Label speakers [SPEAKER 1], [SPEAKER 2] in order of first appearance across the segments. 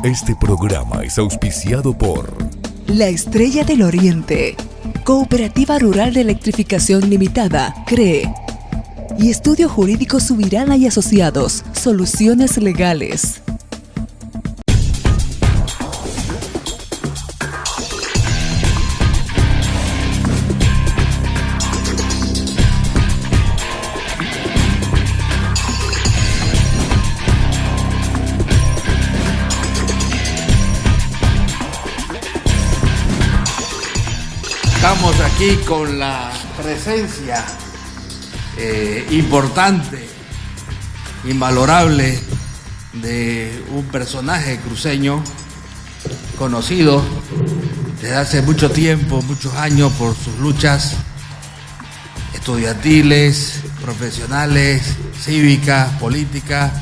[SPEAKER 1] Este programa es auspiciado por
[SPEAKER 2] La Estrella del Oriente, Cooperativa Rural de Electrificación Limitada, CREE, y Estudio Jurídico Subirana y Asociados, Soluciones Legales.
[SPEAKER 3] Estamos aquí con la presencia importante, invalorable, de un personaje cruceño conocido desde hace mucho tiempo, muchos años, por sus luchas estudiantiles, profesionales, cívicas, políticas,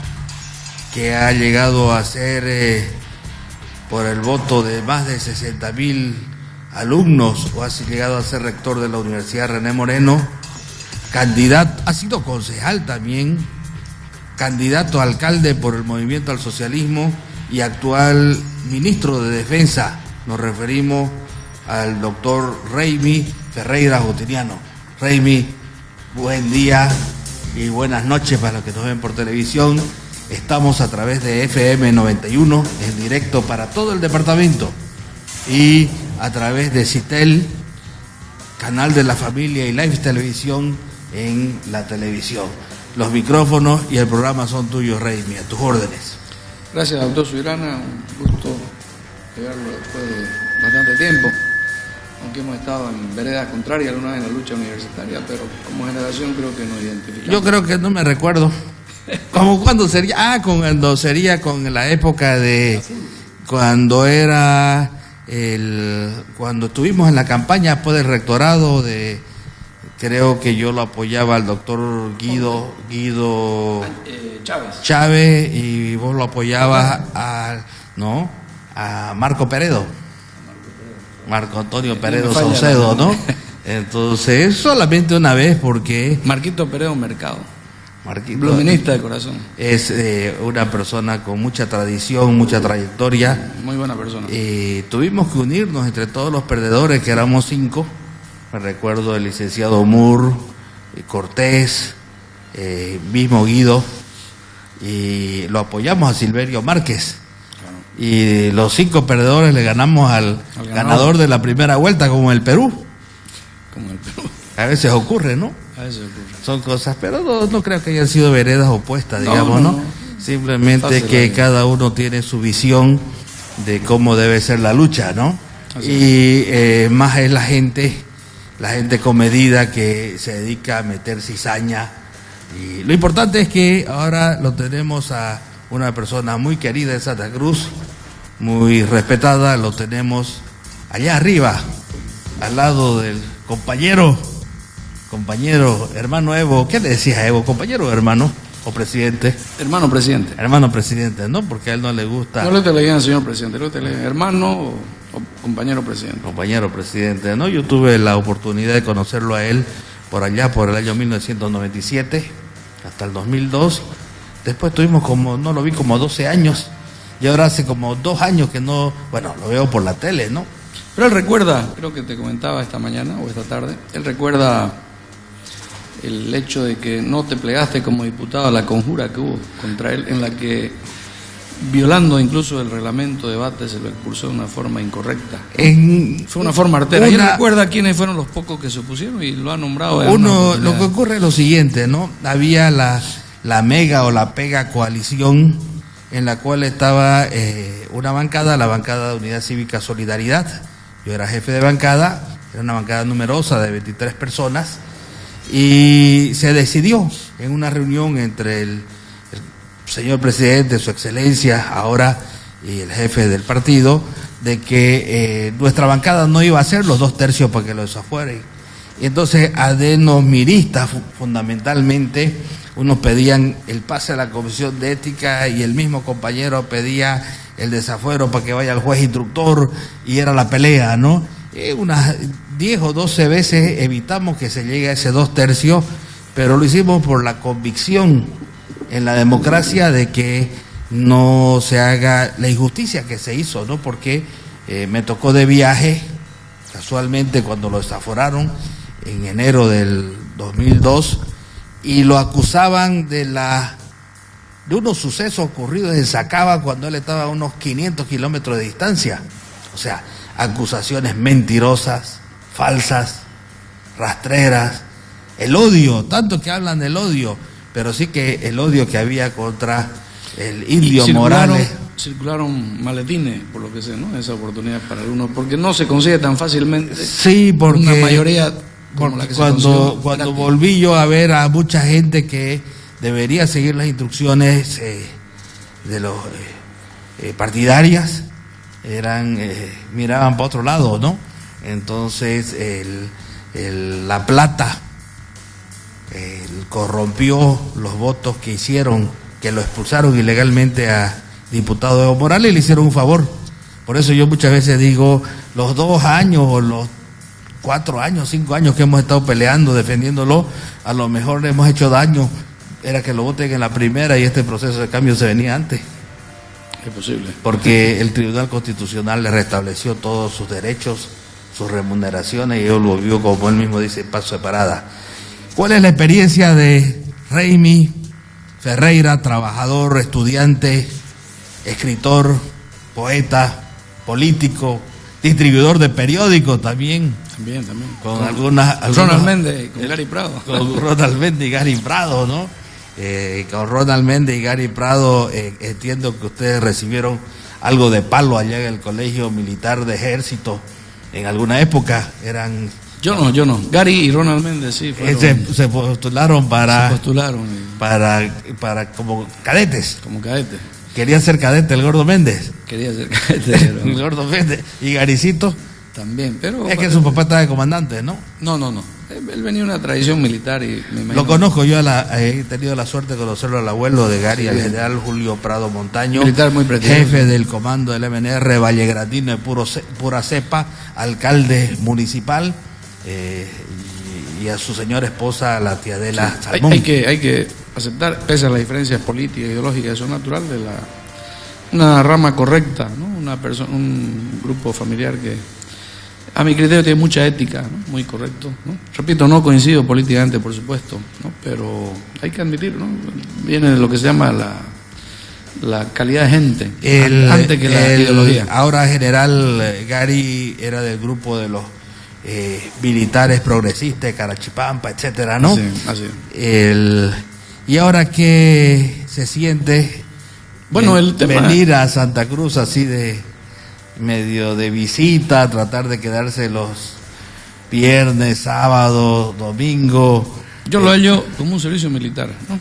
[SPEAKER 3] que ha llegado a ser, por el voto de más de 60.000 alumnos, o ha llegado a ser rector de la Universidad René Moreno, candidato, ha sido concejal también, candidato a alcalde por el Movimiento al Socialismo y actual ministro de Defensa. Nos referimos al doctor Raimi Ferreira Justiniano. Raimi, buen día y buenas noches para los que nos ven por televisión. Estamos a través de FM 91, en directo para todo el departamento, y a través de Citel, canal de la familia, y Live Televisión en la televisión. Los micrófonos y el programa son tuyos, Raimi, a tus órdenes.
[SPEAKER 4] Gracias, doctor Subirana, un gusto llegarlo después de bastante tiempo, aunque hemos estado en veredas contrarias alguna vez en la lucha universitaria, pero como generación creo que nos identificamos.
[SPEAKER 3] Yo creo que no me recuerdo. ¿Cómo cuándo sería? Cuando sería con la época de cuando era cuando estuvimos en la campaña después del rectorado de, creo que yo lo apoyaba al doctor Guido Chávez, y vos lo apoyabas a Marco Peredo, Marco Antonio Peredo Saucedo, ¿no? Entonces, solamente una vez, porque
[SPEAKER 4] Marquito Peredo Mercado,
[SPEAKER 3] Marquito,
[SPEAKER 4] bluminista de corazón,
[SPEAKER 3] es una persona con mucha tradición, mucha trayectoria.
[SPEAKER 4] Muy buena persona.
[SPEAKER 3] Tuvimos que unirnos entre todos los perdedores, que éramos 5. Me recuerdo el licenciado Moore, Cortés, mismo Guido, y lo apoyamos a Silverio Márquez. Claro. Y los 5 perdedores le ganamos al ganador de la primera vuelta, como el Perú. A veces ocurre, ¿no?
[SPEAKER 4] A veces ocurre.
[SPEAKER 3] Son cosas, pero no creo que hayan sido veredas opuestas, digamos, ¿no? Simplemente que cada uno tiene su visión de cómo debe ser la lucha, ¿no? Y más es la gente comedida que se dedica a meter cizaña. Y lo importante es que ahora lo tenemos a una persona muy querida en Santa Cruz, muy respetada, lo tenemos allá arriba, al lado del compañero, hermano Evo. ¿Qué le decías a Evo? ¿Compañero o hermano? ¿O presidente?
[SPEAKER 4] Hermano presidente.
[SPEAKER 3] Hermano presidente, ¿no? Porque a él no le gusta.
[SPEAKER 4] No le te leían señor presidente, le te leían hermano o compañero presidente.
[SPEAKER 3] Compañero presidente, ¿no? Yo tuve la oportunidad de conocerlo a él por allá, por el año 1997, hasta el 2002. Después no lo vi como 12 años, y ahora hace como 2 años que no, bueno, lo veo por la tele, ¿no?
[SPEAKER 4] Pero él recuerda, creo que te comentaba esta mañana o esta tarde, él recuerda el hecho de que no te plegaste como diputado a la conjura que hubo contra él, en la que, violando incluso el reglamento de debate, se lo expulsó de una forma incorrecta. Fue una forma artera. ¿Y él recuerda quiénes fueron los pocos que se opusieron y lo ha nombrado?
[SPEAKER 3] Lo que ocurre es lo siguiente, ¿no? Había la mega o la pega coalición, en la cual estaba una bancada, la bancada de Unidad Cívica Solidaridad. Yo era jefe de bancada, era una bancada numerosa de 23 personas, y se decidió en una reunión entre el señor presidente, su excelencia ahora, y el jefe del partido, de que nuestra bancada no iba a ser los 2/3 para que lo desafueren. Y entonces adenos miristas, fundamentalmente, unos pedían el pase a la Comisión de Ética y el mismo compañero pedía el desafuero para que vaya al juez instructor, y era la pelea, ¿no? Unas 10 o 12 veces evitamos que se llegue a ese 2/3, pero lo hicimos por la convicción en la democracia de que no se haga la injusticia que se hizo, ¿no? Porque me tocó de viaje, casualmente cuando lo desaforaron en enero del 2002, y lo acusaban de unos sucesos ocurridos en Sacaba cuando él estaba a unos 500 kilómetros de distancia. O sea, acusaciones mentirosas, falsas, rastreras, el odio, tanto que hablan del odio, pero sí que el odio que había contra el Indio Morales.
[SPEAKER 4] Circularon maletines, por lo que sé, ¿no? Esa oportunidad para algunos, porque no se consigue tan fácilmente.
[SPEAKER 3] Sí, porque
[SPEAKER 4] una mayoría como la que
[SPEAKER 3] cuando volví yo a ver a mucha gente que debería seguir las instrucciones de los partidarias, miraban para otro lado, ¿no? Entonces la plata corrompió los votos que hicieron, que lo expulsaron ilegalmente a diputado Evo Morales, y le hicieron un favor. Por eso yo muchas veces digo, los 2 años o los 4 años, 5 años que hemos estado peleando, defendiéndolo, a lo mejor le hemos hecho daño. Era que lo voten en la primera y este proceso de cambio se venía antes.
[SPEAKER 4] Es posible.
[SPEAKER 3] Porque el Tribunal Constitucional le restableció todos sus derechos, sus remuneraciones, y él lo volvió, como él mismo dice, paso separada. ¿Cuál es la experiencia de Raimi Ferreira, trabajador, estudiante, escritor, poeta, político, distribuidor de periódicos también?
[SPEAKER 4] También.
[SPEAKER 3] Con algunas
[SPEAKER 4] Ronald Méndez, con Gary Prado.
[SPEAKER 3] Con Ronald Méndez y Gary Prado, ¿no? Con Ronald Méndez y Gary Prado, entiendo que ustedes recibieron algo de palo allá en el Colegio Militar de Ejército en alguna época.
[SPEAKER 4] Yo no. Gary y Ronald Méndez sí fueron,
[SPEAKER 3] se postularon para como cadetes.
[SPEAKER 4] Como cadetes.
[SPEAKER 3] Quería ser cadete el Gordo Méndez.
[SPEAKER 4] Quería ser cadete.
[SPEAKER 3] El Gordo Méndez. Y Garicito
[SPEAKER 4] también, pero...
[SPEAKER 3] Es que su papá estaba de comandante, ¿no?
[SPEAKER 4] No. Él venía de una tradición militar y me imagino...
[SPEAKER 3] Lo conozco, yo he tenido la suerte de conocerlo al abuelo de Gary, al general Julio Prado Montaño,
[SPEAKER 4] militar muy prestigioso,
[SPEAKER 3] jefe del comando del MNR, vallegrandino de pura cepa, alcalde municipal, y a su señora esposa, la tía Adela Salmón.
[SPEAKER 4] Hay que aceptar, pese a las diferencias políticas e ideológicas, eso es natural de una rama correcta, ¿no? Un grupo familiar que, a mi criterio, tiene mucha ética, ¿no? Muy correcto, ¿no? Repito, no coincido políticamente, por supuesto, ¿no? Pero hay que admitir, ¿no? Viene de lo que se llama la calidad de gente, antes que la ideología. Ahora
[SPEAKER 3] general Gary era del grupo de los militares progresistas de Carachipampa, etcétera, ¿no?
[SPEAKER 4] Así.
[SPEAKER 3] Y ahora que se siente venir a Santa Cruz así de medio de visita, tratar de quedarse los viernes, sábado, domingo.
[SPEAKER 4] Yo lo hallo como un servicio militar, ¿no?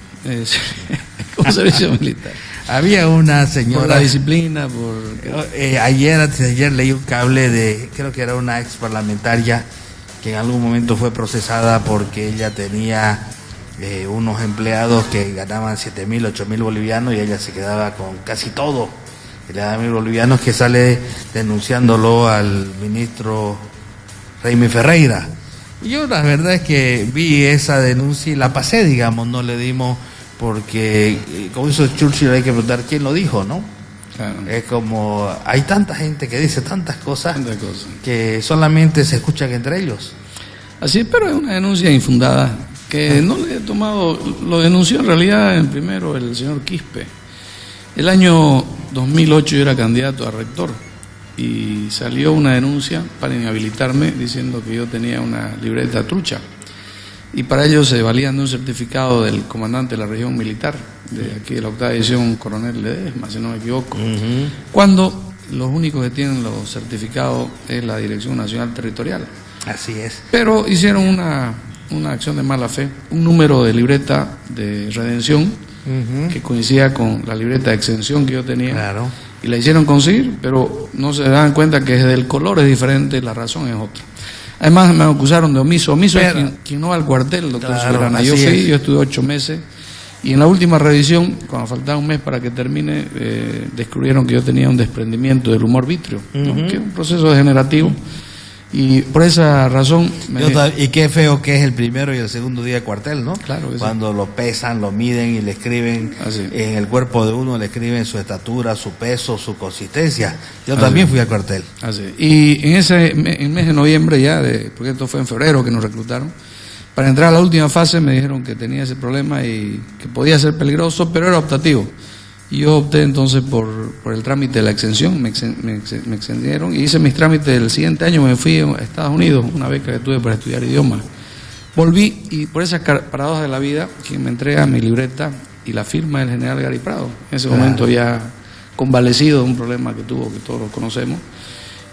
[SPEAKER 4] Como un servicio militar.
[SPEAKER 3] Había una señora...
[SPEAKER 4] Por la disciplina,
[SPEAKER 3] ayer leí un cable creo que era una ex parlamentaria que en algún momento fue procesada porque ella tenía unos empleados que ganaban 7.000, 8.000 bolivianos y ella se quedaba con casi todo. Le daban 1.000 bolivianos, que sale denunciándolo al ministro Raimi Ferreira. Y yo la verdad es que vi esa denuncia y la pasé, digamos, no le dimos... Porque, como hizo Churchill, hay que preguntar quién lo dijo, ¿no?
[SPEAKER 4] Claro.
[SPEAKER 3] Es como, hay tanta gente que dice tantas cosas que solamente se escuchan entre ellos.
[SPEAKER 4] Así es, pero es una denuncia infundada, que no le he tomado, lo denunció en realidad primero el señor Quispe. El año 2008 yo era candidato a rector y salió una denuncia para inhabilitarme diciendo que yo tenía una libreta trucha. Y para ello se valían de un certificado del comandante de la región militar, de aquí de la 8ª edición, coronel Ledesma, si no me equivoco, cuando los únicos que tienen los certificados es la Dirección Nacional Territorial.
[SPEAKER 3] Así es.
[SPEAKER 4] Pero hicieron una acción de mala fe, un número de libreta de redención que coincidía con la libreta de exención que yo tenía.
[SPEAKER 3] Claro.
[SPEAKER 4] Y la hicieron conseguir, pero no se dan cuenta que desde el color es diferente, la razón es otra. Además me acusaron de omiso. Omiso es quien no va al cuartel, doctor Soberana. Yo fui, yo estuve 8 meses y en la última revisión, cuando faltaba un mes para que termine, descubrieron que yo tenía un desprendimiento del humor vítreo, ¿no? Que es un proceso degenerativo Y por esa razón...
[SPEAKER 3] Y qué feo que es el primero y el segundo día de cuartel, ¿no?
[SPEAKER 4] Claro que
[SPEAKER 3] cuando lo pesan, lo miden y le escriben en el cuerpo de uno, le escriben su estatura, su peso, su consistencia. Yo también fui al cuartel.
[SPEAKER 4] Así. Y en el mes de noviembre ya, porque esto fue en febrero que nos reclutaron, para entrar a la última fase me dijeron que tenía ese problema y que podía ser peligroso, pero era optativo. Y yo opté entonces por el trámite de la exención, me extendieron y hice mis trámites. El siguiente año me fui a Estados Unidos, una beca que tuve para estudiar idiomas. Volví y por esas paradojas de la vida, quien me entrega mi libreta y la firma del general Gary Prado, en ese momento ya convalecido de un problema que tuvo, que todos lo conocemos,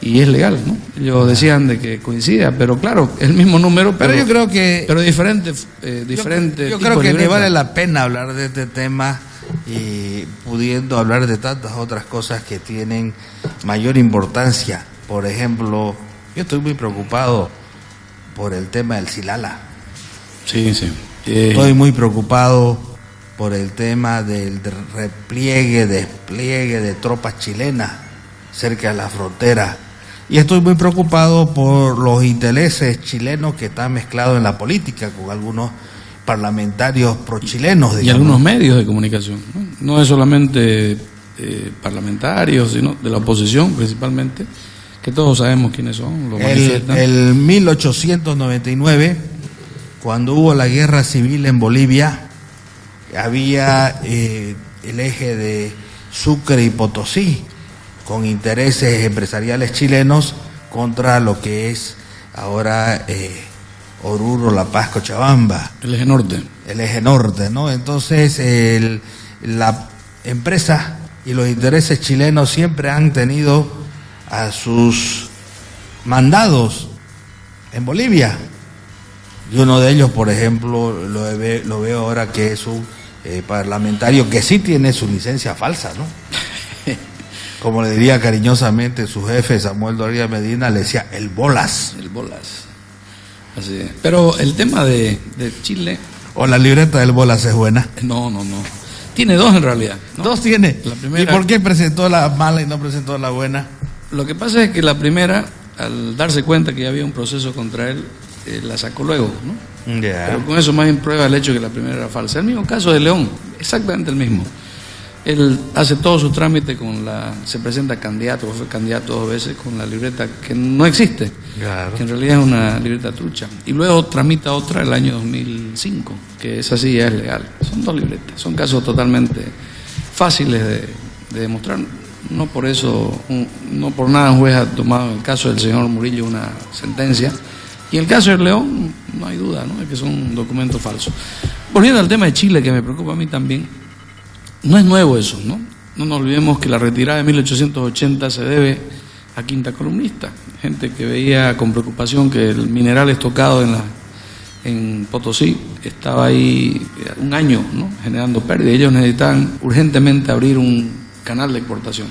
[SPEAKER 4] y es legal, ¿no? Ellos decían de que coincida, pero claro, el mismo número, pero
[SPEAKER 3] yo creo que...
[SPEAKER 4] Pero diferente
[SPEAKER 3] yo creo que le vale la pena hablar de este tema y pudiendo hablar de tantas otras cosas que tienen mayor importancia. Por ejemplo, yo estoy muy preocupado por el tema del Silala.
[SPEAKER 4] Sí, sí.
[SPEAKER 3] Estoy muy preocupado por el tema del despliegue de tropas chilenas cerca de la frontera. Y estoy muy preocupado por los intereses chilenos que están mezclados en la política con algunos parlamentarios pro-chilenos, digamos.
[SPEAKER 4] Y algunos medios de comunicación, no es solamente parlamentarios, sino de la oposición principalmente, que todos sabemos quiénes son, lo manifiestan.
[SPEAKER 3] El 1899, cuando hubo la guerra civil en Bolivia, había el eje de Sucre y Potosí, con intereses empresariales chilenos contra lo que es ahora Oruro, La Paz, Cochabamba.
[SPEAKER 4] El eje norte.
[SPEAKER 3] El eje norte, ¿no? Entonces, la empresa y los intereses chilenos siempre han tenido a sus mandados en Bolivia. Y uno de ellos, por ejemplo, lo veo ahora que es un parlamentario que sí tiene su licencia falsa, ¿no? Como le diría cariñosamente su jefe, Samuel Doria Medina, le decía el bolas.
[SPEAKER 4] El bolas. Así es. Pero el tema de Chile...
[SPEAKER 3] O la libreta del bolas es buena.
[SPEAKER 4] No. Tiene dos en realidad, ¿no?
[SPEAKER 3] Dos tiene.
[SPEAKER 4] La primera...
[SPEAKER 3] ¿Y por qué presentó la mala y no presentó la buena?
[SPEAKER 4] Lo que pasa es que la primera, al darse cuenta que ya había un proceso contra él, la sacó luego, ¿no?
[SPEAKER 3] Yeah.
[SPEAKER 4] Pero con eso más bien prueba el hecho de que la primera era falsa. El mismo caso de León, exactamente el mismo. Él hace todo su trámite se presenta candidato, fue candidato 2 veces con la libreta que no existe,
[SPEAKER 3] Claro.
[SPEAKER 4] que en realidad es una libreta trucha. Y luego tramita otra el año 2005, que esa sí ya es legal. Son 2 libretas, son casos totalmente fáciles de demostrar. No por eso, no por nada un juez ha tomado en el caso del señor Murillo una sentencia. Y en el caso de León, no hay duda, ¿no? Es que son documentos falsos. Volviendo al tema de Chile, que me preocupa a mí también, no es nuevo eso, ¿no? No nos olvidemos que la retirada de 1880 se debe a Quinta Columnista, gente que veía con preocupación que el mineral estocado en Potosí estaba ahí un año, ¿no? Generando pérdidas. Ellos necesitaban urgentemente abrir un canal de exportación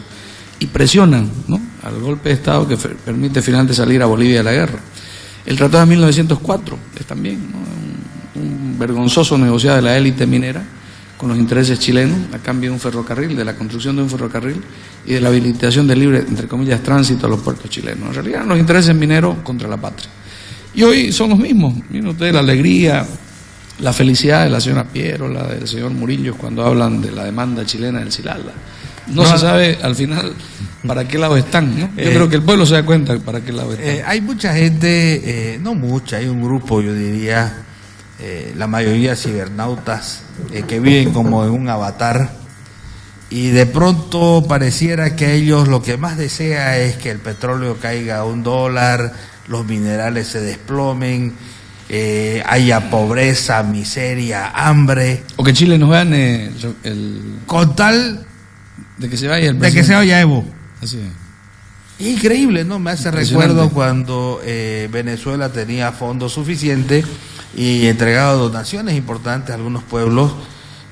[SPEAKER 4] y presionan, ¿no?, al golpe de Estado que permite finalmente salir a Bolivia de la guerra. El Tratado de 1904 es también, ¿no?, un vergonzoso negociado de la élite minera con los intereses chilenos a cambio de un ferrocarril, de la construcción de un ferrocarril y de la habilitación del libre, entre comillas, tránsito a los puertos chilenos. En realidad eran los intereses mineros contra la patria. Y hoy son los mismos. Miren ustedes la alegría, la felicidad de la señora Piero, la del señor Murillo cuando hablan de la demanda chilena del Silala. No se sabe al final para qué lado están, ¿no? Yo creo que el pueblo se da cuenta para qué lado están.
[SPEAKER 3] Hay mucha gente, no mucha, hay un grupo, yo diría, la mayoría cibernautas, que viven como en un avatar, y de pronto pareciera que ellos lo que más desea es que el petróleo caiga a $1, los minerales se desplomen, haya pobreza, miseria, hambre.
[SPEAKER 4] O que Chile nos gane
[SPEAKER 3] con tal
[SPEAKER 4] de que se vaya el
[SPEAKER 3] presidente. De que se vaya Evo.
[SPEAKER 4] Así es.
[SPEAKER 3] Increíble, ¿no? Me hace recuerdo cuando Venezuela tenía fondos suficientes y entregaba donaciones importantes a algunos pueblos,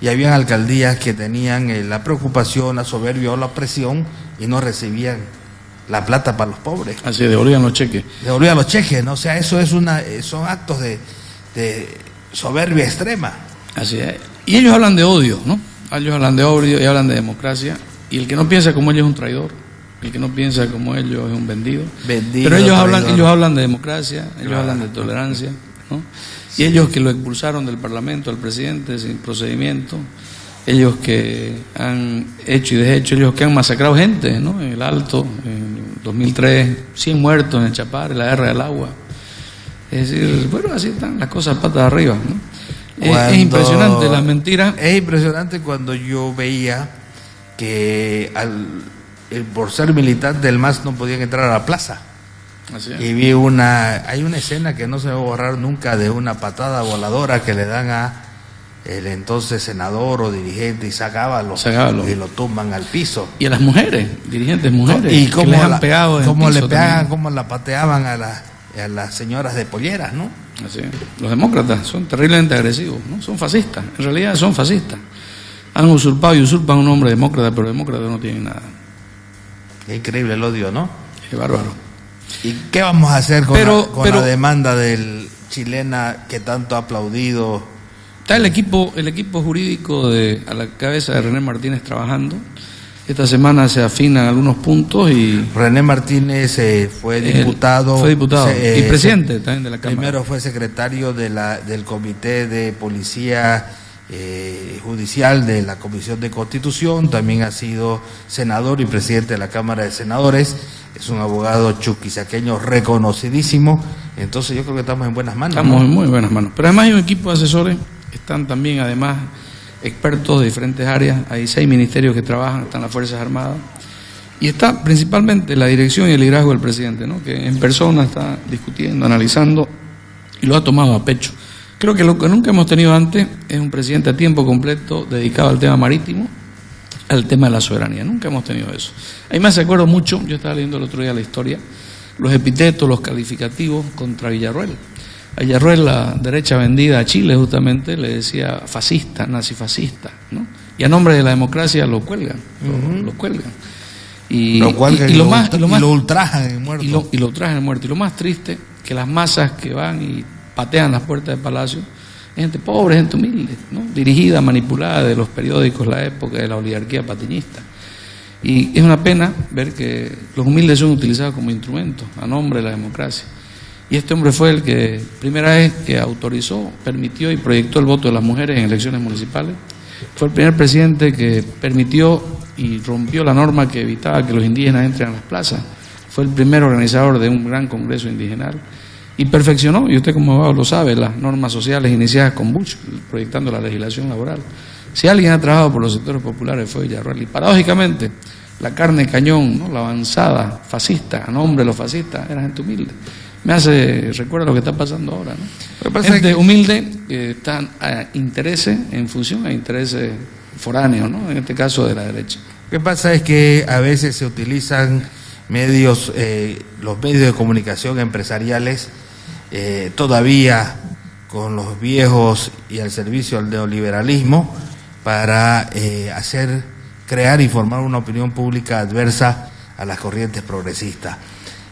[SPEAKER 3] y habían alcaldías que tenían la preocupación, la soberbia o la presión y no recibían la plata para los pobres.
[SPEAKER 4] Así, devolvían los cheques.
[SPEAKER 3] Devolvían los cheques, ¿no? O sea, eso es son actos de soberbia extrema.
[SPEAKER 4] Así es. Y ellos hablan de odio, ¿no? Ellos hablan de odio y hablan de democracia, y el que no piensa como ellos es un traidor. El que no piensa como ellos es un vendido.
[SPEAKER 3] Vendido,
[SPEAKER 4] pero ellos
[SPEAKER 3] traidor.
[SPEAKER 4] hablan de democracia, ellos
[SPEAKER 3] Claro.
[SPEAKER 4] hablan de tolerancia, ¿no? Y ellos que lo expulsaron del Parlamento al presidente sin procedimiento, ellos que han hecho y deshecho, ellos que han masacrado gente, ¿no? En el Alto, en 2003, 100 muertos en el Chapar, en la guerra del agua. Es decir, bueno, así están las cosas patas arriba, ¿no? Es impresionante las mentiras.
[SPEAKER 3] Es impresionante cuando yo veía que por ser militante del MAS no podían entrar a la plaza.
[SPEAKER 4] Así es.
[SPEAKER 3] Y vi hay una escena que no se va a borrar nunca de una patada voladora que le dan a el entonces senador o dirigente Isaac Ábalos y lo tumban al piso.
[SPEAKER 4] Y a las mujeres, dirigentes mujeres,
[SPEAKER 3] Y
[SPEAKER 4] que
[SPEAKER 3] cómo
[SPEAKER 4] les han pegado en el
[SPEAKER 3] cómo le
[SPEAKER 4] piso
[SPEAKER 3] pegan,
[SPEAKER 4] también.
[SPEAKER 3] cómo la pateaban a las señoras de polleras, ¿no?
[SPEAKER 4] Así es. Los demócratas son terriblemente agresivos, ¿no? Son fascistas, en realidad son fascistas. Han usurpado y usurpan un nombre demócrata, pero demócratas no tienen nada.
[SPEAKER 3] Es increíble el odio, ¿no?
[SPEAKER 4] Es bárbaro.
[SPEAKER 3] ¿Y qué vamos a hacer con
[SPEAKER 4] Pero-
[SPEAKER 3] la demanda del chilena que tanto ha aplaudido?
[SPEAKER 4] Está el equipo jurídico a la cabeza de René Martínez trabajando. Esta semana se afinan algunos puntos y
[SPEAKER 3] René Martínez fue diputado.
[SPEAKER 4] fue diputado y presidente también de la Cámara.
[SPEAKER 3] Primero fue secretario del Comité de Policía Judicial de la Comisión de Constitución, también ha sido senador y presidente de la Cámara de Senadores, es un abogado chuquisaqueño reconocidísimo, entonces yo creo que estamos en buenas manos.
[SPEAKER 4] Estamos
[SPEAKER 3] ¿no?
[SPEAKER 4] en muy buenas manos. Pero además hay un equipo de asesores que están también, además, expertos de diferentes áreas. Hay 6 ministerios que trabajan, están las Fuerzas Armadas. Y está principalmente la dirección y el liderazgo del presidente, ¿no? Que en persona está discutiendo, analizando y lo ha tomado a pecho. Creo que lo que nunca hemos tenido antes es un presidente a tiempo completo dedicado al tema marítimo, al tema de la soberanía. Nunca hemos tenido eso. Ahí me acuerdo mucho, yo estaba leyendo el otro día la historia, los epítetos, los calificativos contra Villarroel. A Villarroel, la derecha vendida a Chile justamente, le decía fascista, nazifascista, ¿no? Y a nombre de la democracia lo cuelgan, lo cuelgan. Y
[SPEAKER 3] Lo cuelgan
[SPEAKER 4] lo más
[SPEAKER 3] lo ultrajan en muerto.
[SPEAKER 4] y lo traen muerto. Y lo más triste, que las masas que van y patean las puertas del palacio, es gente pobre, gente humilde, ¿no? Dirigida, manipulada de los periódicos, la época de la oligarquía patiñista. Y es una pena ver que los humildes son utilizados como instrumentos a nombre de la democracia. Y este hombre fue el que, primera vez que autorizó, permitió y proyectó el voto de las mujeres en elecciones municipales. Fue el primer presidente que permitió y rompió la norma que evitaba que los indígenas entren a las plazas. Fue el primer organizador de un gran congreso indigenal. Y perfeccionó, y usted como abogado lo sabe, las normas sociales iniciadas con Bush, proyectando la legislación laboral. Si alguien ha trabajado por los sectores populares fue Villarroel. Y paradójicamente, la carne de cañón, ¿no? La avanzada fascista, a nombre de los fascistas, era gente humilde. Recuerda lo que está pasando ahora, ¿no?
[SPEAKER 3] Lo que pasa
[SPEAKER 4] Gente
[SPEAKER 3] es que
[SPEAKER 4] humilde que están a intereses en función a intereses foráneos, ¿no? En este caso de la derecha.
[SPEAKER 3] Lo que pasa es que a veces se utilizan medios, los medios de comunicación empresariales todavía con los viejos y al servicio del neoliberalismo para crear y formar una opinión pública adversa a las corrientes progresistas.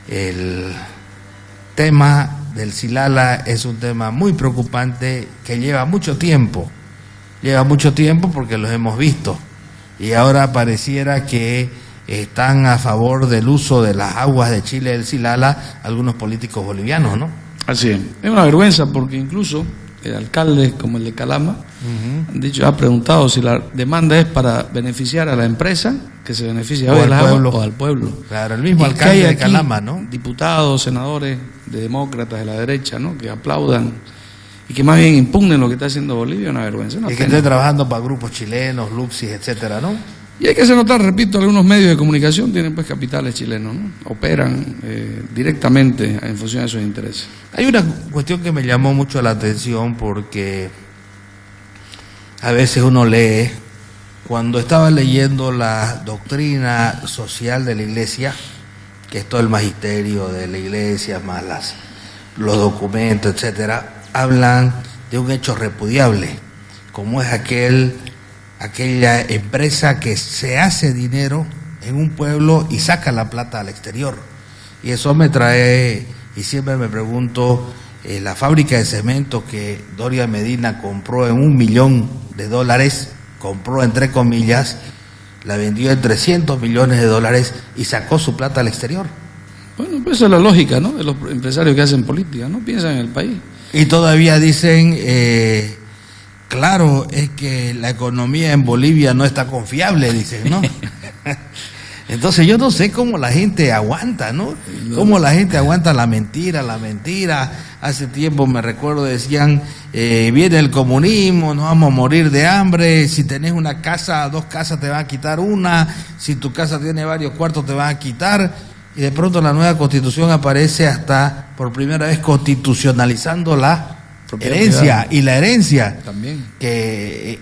[SPEAKER 3] El tema del Silala es un tema muy preocupante que lleva mucho tiempo porque los hemos visto y ahora pareciera que están a favor del uso de las aguas de Chile del Silala algunos políticos bolivianos, ¿no?
[SPEAKER 4] Así es. Es una vergüenza porque incluso alcaldes como el de Calama han dicho, ha preguntado si la demanda es para beneficiar a la empresa que se beneficia
[SPEAKER 3] O
[SPEAKER 4] hoy
[SPEAKER 3] al
[SPEAKER 4] del agua
[SPEAKER 3] pueblo.
[SPEAKER 4] o al pueblo.
[SPEAKER 3] Claro, el mismo
[SPEAKER 4] Y
[SPEAKER 3] alcalde
[SPEAKER 4] que hay
[SPEAKER 3] de
[SPEAKER 4] aquí
[SPEAKER 3] Calama, ¿no?
[SPEAKER 4] Diputados, senadores de demócratas de la derecha, ¿no? Que aplaudan y que más bien impugnen lo que está haciendo Bolivia, una vergüenza. Una
[SPEAKER 3] Y que
[SPEAKER 4] pena.
[SPEAKER 3] esté trabajando para grupos chilenos, Luxis, etcétera, ¿no?
[SPEAKER 4] Y hay que hacer notar, repito, algunos medios de comunicación tienen pues capitales chilenos, ¿no? Operan directamente en función de sus intereses.
[SPEAKER 3] Hay una cuestión que me llamó mucho la atención porque a veces uno lee, cuando estaba leyendo la doctrina social de la Iglesia, que es todo el magisterio de la Iglesia, más los documentos, etcétera, hablan de un hecho repudiable, como es aquella empresa que se hace dinero en un pueblo y saca la plata al exterior. Y eso me trae, y siempre me pregunto, la fábrica de cemento que Doria Medina compró en $1 millón, compró entre comillas, la vendió en $300 millones y sacó su plata al exterior.
[SPEAKER 4] Bueno, pues esa es la lógica, ¿no?, de los empresarios que hacen política, no piensan en el país.
[SPEAKER 3] Y todavía dicen, claro, es que la economía en Bolivia no está confiable, dicen, ¿no? Entonces yo no sé cómo la gente aguanta, ¿no? Cómo la gente aguanta la mentira. Hace tiempo me recuerdo decían, viene el comunismo, nos vamos a morir de hambre, si tenés una casa, 2 casas te van a quitar una, si tu casa tiene varios cuartos te van a quitar, y de pronto la nueva constitución aparece hasta por primera vez constitucionalizando la herencia, y la herencia
[SPEAKER 4] también
[SPEAKER 3] que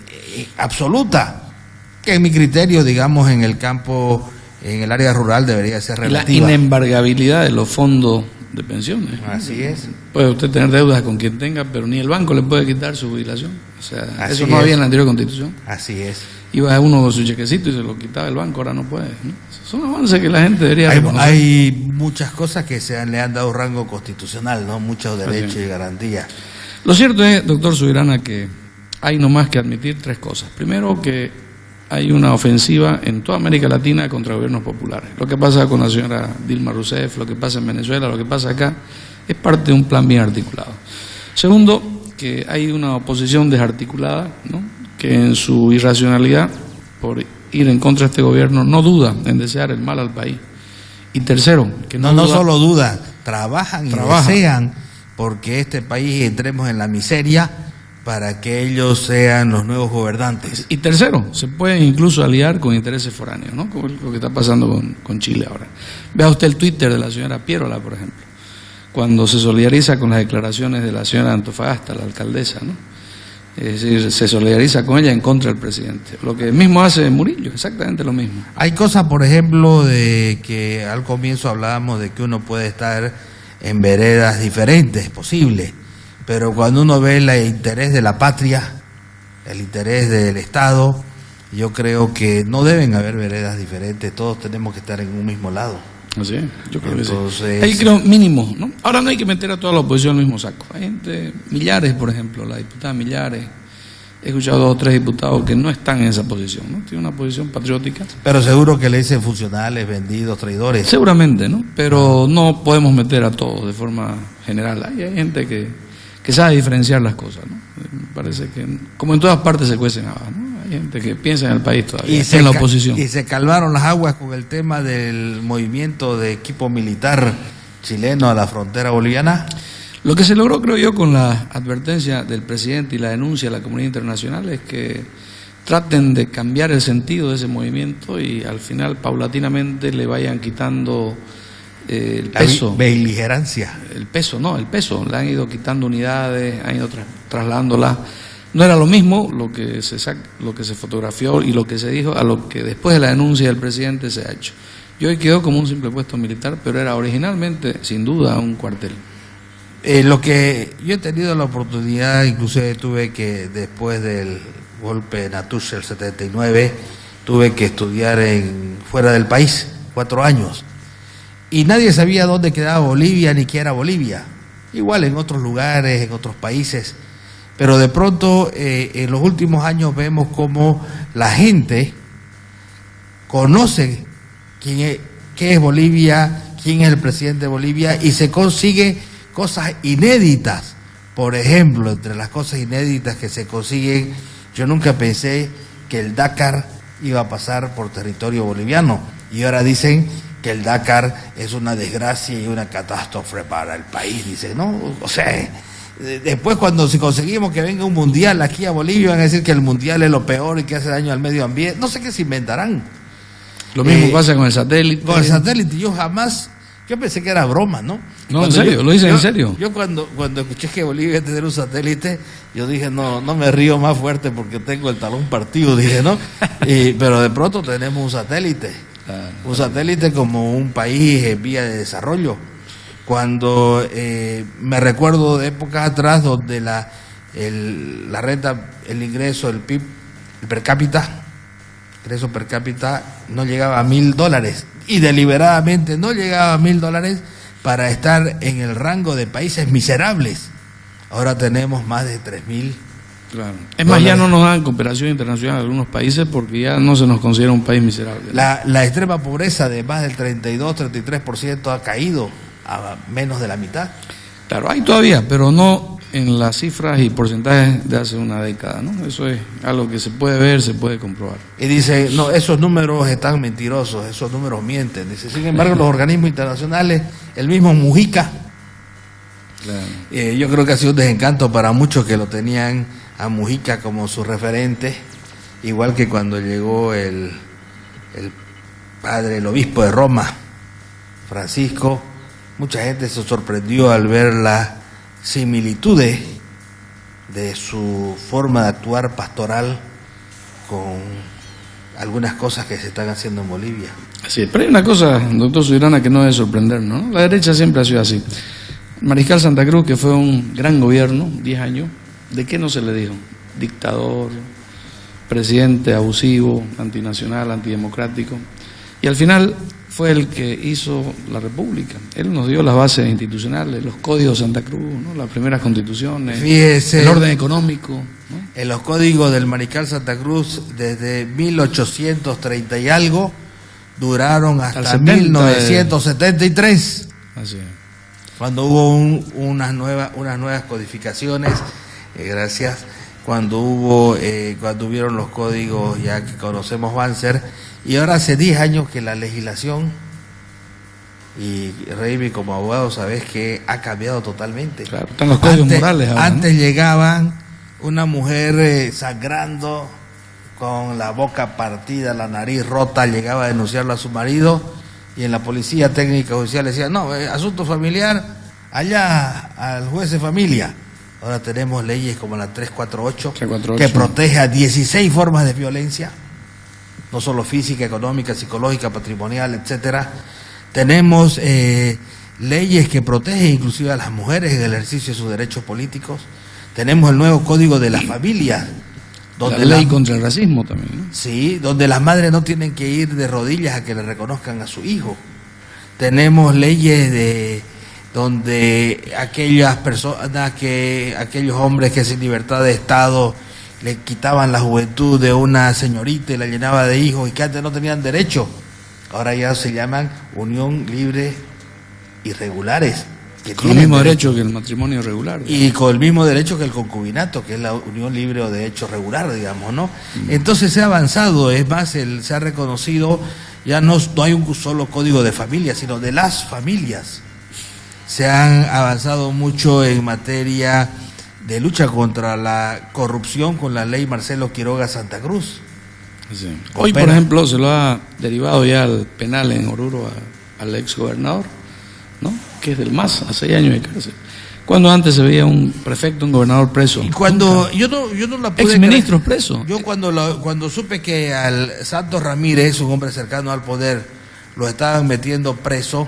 [SPEAKER 3] absoluta, que en mi criterio, digamos, en el campo, en el área rural debería ser relativa.
[SPEAKER 4] La inembargabilidad de los fondos de pensiones.
[SPEAKER 3] Así es.
[SPEAKER 4] Puede usted tener deudas con quien tenga, pero ni el banco le puede quitar su jubilación. O sea,
[SPEAKER 3] Así
[SPEAKER 4] eso no
[SPEAKER 3] es.
[SPEAKER 4] había en la anterior constitución.
[SPEAKER 3] Así es.
[SPEAKER 4] Iba uno con su chequecito y se lo quitaba el banco, ahora no puede, ¿no? Son avances que la gente debería reconocer.
[SPEAKER 3] Hay muchas cosas que le han dado rango constitucional, ¿no? Muchos derechos y garantías.
[SPEAKER 4] Lo cierto es, doctor Subirana, que hay nomás que admitir 3 cosas. Primero, que hay una ofensiva en toda América Latina contra gobiernos populares. Lo que pasa con la señora Dilma Rousseff, lo que pasa en Venezuela, lo que pasa acá, es parte de un plan bien articulado. Segundo, que hay una oposición desarticulada, ¿no?, que en su irracionalidad por ir en contra de este gobierno no duda en desear el mal al país. Y tercero, que
[SPEAKER 3] no solo dudan, trabajan y desean porque este país entremos en la miseria para que ellos sean los nuevos gobernantes.
[SPEAKER 4] Y tercero, se pueden incluso aliar con intereses foráneos, ¿no?, como lo que está pasando con Chile ahora. Vea usted el Twitter de la señora Pierola, por ejemplo, cuando se solidariza con las declaraciones de la señora Antofagasta, la alcaldesa, ¿no? Es decir, se solidariza con ella en contra del presidente. Lo que mismo hace Murillo, exactamente lo mismo.
[SPEAKER 3] Hay cosas, por ejemplo, de que al comienzo hablábamos de que uno puede estar en veredas diferentes, posible, pero cuando uno ve el interés de la patria, el interés del Estado, yo creo que no deben haber veredas diferentes, todos tenemos que estar en un mismo lado.
[SPEAKER 4] Así es, yo creo
[SPEAKER 3] Entonces,
[SPEAKER 4] que sí. Ahí creo mínimo, ¿no? Ahora no hay que meter a toda la oposición en el mismo saco. Hay gente, Millares, por ejemplo, la diputada Millares, he escuchado 2 o 3 diputados que no están en esa posición, ¿no? Tienen una posición patriótica.
[SPEAKER 3] Pero seguro que le dicen funcionales, vendidos, traidores.
[SPEAKER 4] Seguramente, ¿no? Pero no podemos meter a todos de forma general. Hay gente que sabe diferenciar las cosas, ¿no? Me parece que, como en todas partes se cuecen habas, ¿no? Hay gente que piensa en el país todavía, en la oposición.
[SPEAKER 3] Y se calmaron las aguas con el tema del movimiento de equipo militar chileno a la frontera boliviana.
[SPEAKER 4] Lo que se logró, creo yo, con la advertencia del presidente y la denuncia a la comunidad internacional es que traten de cambiar el sentido de ese movimiento y al final, paulatinamente, le vayan quitando el peso.
[SPEAKER 3] Beligerancia.
[SPEAKER 4] El peso. Le han ido quitando unidades, han ido trasladándolas. No era lo mismo lo que se fotografió y lo que se dijo a lo que después de la denuncia del presidente se ha hecho. Y hoy quedó como un simple puesto militar, pero era originalmente, sin duda, un cuartel.
[SPEAKER 3] Lo que yo he tenido la oportunidad, inclusive tuve que, después del golpe de Natush el 79, tuve que estudiar fuera del país, 4 años. Y nadie sabía dónde quedaba Bolivia ni qué era Bolivia. Igual en otros lugares, en otros países. Pero de pronto, en los últimos años vemos cómo la gente conoce qué es Bolivia, quién es el presidente de Bolivia, y se consigue cosas inéditas. Por ejemplo, entre las cosas inéditas que se consiguen, yo nunca pensé que el Dakar iba a pasar por territorio boliviano. Y ahora dicen que el Dakar es una desgracia y una catástrofe para el país. Dice, ¿no? O sea, después cuando si conseguimos que venga un mundial aquí a Bolivia, van a decir que el mundial es lo peor y que hace daño al medio ambiente. No sé qué se inventarán.
[SPEAKER 4] Lo mismo pasa con el satélite.
[SPEAKER 3] Con el satélite, yo pensé que era broma, ¿no?
[SPEAKER 4] No, en serio, lo dicen en serio.
[SPEAKER 3] Yo cuando escuché que Bolivia iba a tener un satélite, yo dije, no me río más fuerte porque tengo el talón partido, dije, ¿no? Pero de pronto tenemos un satélite. Un satélite como un país en vía de desarrollo. Cuando me recuerdo de épocas atrás donde la renta, el ingreso, el PIB, el per cápita, ingreso per cápita no llegaba a $1,000 y deliberadamente no llegaba a $1,000 para estar en el rango de países miserables. Ahora tenemos más de 3,000
[SPEAKER 4] Claro. Es más, ya no nos dan cooperación internacional a algunos países porque ya no se nos considera un país miserable.
[SPEAKER 3] La extrema pobreza de más del 32-33% ha caído a menos de la mitad.
[SPEAKER 4] Claro, hay todavía, pero no en las cifras y porcentajes de hace una década, ¿no? Eso es algo que se puede ver, se puede comprobar.
[SPEAKER 3] Y dice, no, esos números están mentirosos, esos números mienten. Dice, sin embargo, los organismos internacionales, el mismo Mujica,
[SPEAKER 4] Claro.
[SPEAKER 3] yo creo que ha sido un desencanto para muchos que lo tenían a Mujica como su referente, igual que cuando llegó el padre, el obispo de Roma, Francisco. Mucha gente se sorprendió al ver las similitudes de su forma de actuar pastoral con algunas cosas que se están haciendo en Bolivia.
[SPEAKER 4] Así es, pero hay una cosa, doctor Subirana, que no debe sorprendernos, ¿no? La derecha siempre ha sido así. El Mariscal Santa Cruz, que fue un gran gobierno, 10 años, ¿de qué no se le dijo? Dictador, presidente abusivo, antinacional, antidemocrático. Y al final fue el que hizo la República. Él nos dio las bases institucionales, los códigos de Santa Cruz, ¿no? Las primeras constituciones,
[SPEAKER 3] Fíjese,
[SPEAKER 4] el orden económico, ¿no?
[SPEAKER 3] en los códigos del Mariscal Santa Cruz, desde 1830 y algo, duraron hasta 1973.
[SPEAKER 4] Así es.
[SPEAKER 3] Cuando hubo unas nuevas codificaciones, gracias, cuando hubieron los códigos ya que conocemos Banzer, y ahora hace 10 años que la legislación, y Reimi como abogado sabes que ha cambiado totalmente.
[SPEAKER 4] Claro, están los códigos morales ahora,
[SPEAKER 3] antes
[SPEAKER 4] ¿no?
[SPEAKER 3] llegaban una mujer sangrando, con la boca partida, la nariz rota, llegaba a denunciarlo a su marido, y en la policía técnica judicial decía, no, asunto familiar, allá al juez de familia. Ahora tenemos leyes como la 348, que protege a 16 formas de violencia, no solo física, económica, psicológica, patrimonial, etcétera. Tenemos leyes que protegen inclusive a las mujeres en el ejercicio de sus derechos políticos. Tenemos el nuevo Código de las Familias, donde
[SPEAKER 4] la ley contra el racismo también, ¿no?
[SPEAKER 3] Sí, donde las madres no tienen que ir de rodillas a que le reconozcan a su hijo. Tenemos leyes donde aquellas personas aquellos hombres que sin libertad de Estado le quitaban la juventud de una señorita y la llenaba de hijos y que antes no tenían derecho, ahora ya se llaman unión libre irregulares.
[SPEAKER 4] Con el mismo derecho que el matrimonio regular.
[SPEAKER 3] Y con el mismo derecho que el concubinato, que es la unión libre o de hecho regular, digamos, ¿no? Entonces se ha avanzado, es más, se ha reconocido, ya no hay un solo código de familia, sino de las familias. Se han avanzado mucho en materia de lucha contra la corrupción con la ley Marcelo Quiroga Santa Cruz.
[SPEAKER 4] Sí. Hoy, por ejemplo, se lo ha derivado ya al penal en Oruro al ex gobernador, ¿no? Que es del MAS, a 6 años de cárcel. Cuando antes se veía un prefecto, un gobernador preso.
[SPEAKER 3] Y cuando yo no la pude
[SPEAKER 4] ex ministros presos.
[SPEAKER 3] Yo cuando supe que al Santos Ramírez, un hombre cercano al poder, lo estaban metiendo preso,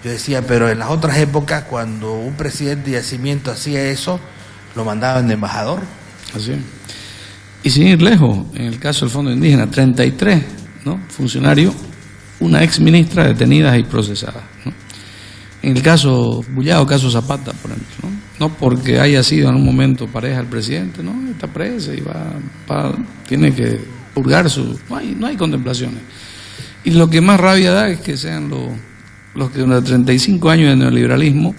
[SPEAKER 3] yo decía, pero en las otras épocas, cuando un presidente de yacimiento hacía eso, lo mandaban de embajador.
[SPEAKER 4] Así es. Y sin ir lejos, en el caso del Fondo Indígena, 33, ¿no? Funcionarios, una ex ministra detenidas y procesadas, ¿no? En el caso Bullado, caso Zapata, por ejemplo, ¿no? No porque haya sido en un momento pareja del presidente, ¿no? Está presa y tiene que purgar no hay contemplaciones. Y lo que más rabia da es que sean los que durante 35 años de neoliberalismo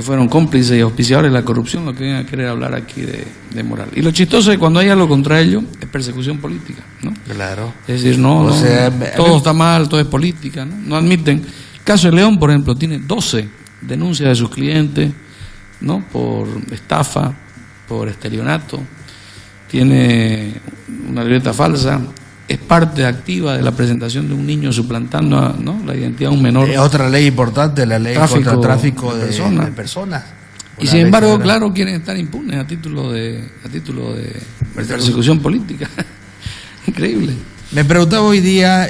[SPEAKER 4] fueron cómplices y auspiciadores de la corrupción, lo que vienen a querer hablar aquí de moral. Y lo chistoso es que cuando hay algo contra ellos, es persecución política, ¿no?
[SPEAKER 3] Claro.
[SPEAKER 4] Es decir, todo está mal, todo es política, ¿no? No admiten. El caso de León, por ejemplo, tiene 12 denuncias de sus clientes, ¿no? Por estafa, por estelionato, tiene una libreta falsa, es parte activa de la presentación de un niño suplantando ¿no? la identidad de un menor.
[SPEAKER 3] Otra ley importante, la ley contra el tráfico de personas.
[SPEAKER 4] Y sin embargo, claro, quieren estar impunes a título de persecución política. Increíble.
[SPEAKER 3] Me preguntaba hoy día,